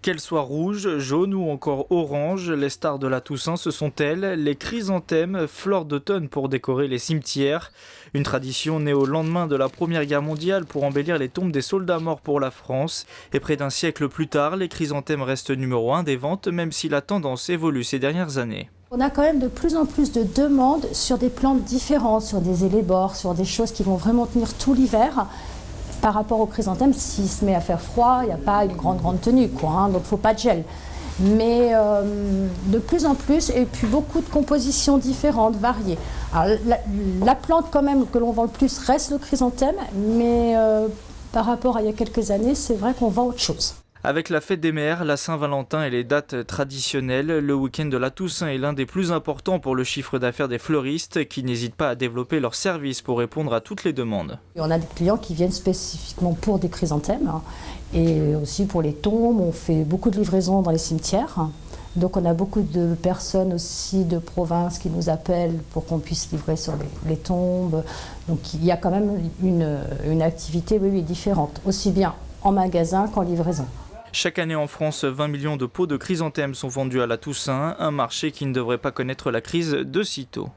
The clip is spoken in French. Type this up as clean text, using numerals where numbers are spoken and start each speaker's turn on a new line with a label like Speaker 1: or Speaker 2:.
Speaker 1: Qu'elles soient rouges, jaunes ou encore oranges, les stars de la Toussaint, ce sont elles, les chrysanthèmes, fleurs d'automne pour décorer les cimetières. Une tradition née au lendemain de la Première Guerre mondiale pour embellir les tombes des soldats morts pour la France. Et près d'un siècle plus tard, les chrysanthèmes restent numéro 1 des ventes, même si la tendance évolue ces dernières années.
Speaker 2: On a quand même de plus en plus de demandes sur des plantes différentes, sur des élébores, sur des choses qui vont vraiment tenir tout l'hiver. Par rapport au chrysanthème, s'il se met à faire froid, il n'y a pas une grande tenue, donc il ne faut pas de gel. Mais de plus en plus, et puis beaucoup de compositions différentes, variées. Alors, la plante quand même que l'on vend le plus reste le chrysanthème, mais par rapport à il y a quelques années, c'est vrai qu'on vend autre chose.
Speaker 1: Avec la fête des mères, la Saint-Valentin et les dates traditionnelles, le week-end de la Toussaint est l'un des plus importants pour le chiffre d'affaires des fleuristes qui n'hésitent pas à développer leurs services pour répondre à toutes les demandes.
Speaker 2: Et on a des clients qui viennent spécifiquement pour des chrysanthèmes et aussi pour les tombes. On fait beaucoup de livraisons dans les cimetières. Donc on a beaucoup de personnes aussi de province qui nous appellent pour qu'on puisse livrer sur les tombes. Donc il y a quand même une activité différente, aussi bien en magasin qu'en livraison.
Speaker 1: Chaque année en France, 20 millions de pots de chrysanthèmes sont vendus à la Toussaint, un marché qui ne devrait pas connaître la crise de sitôt.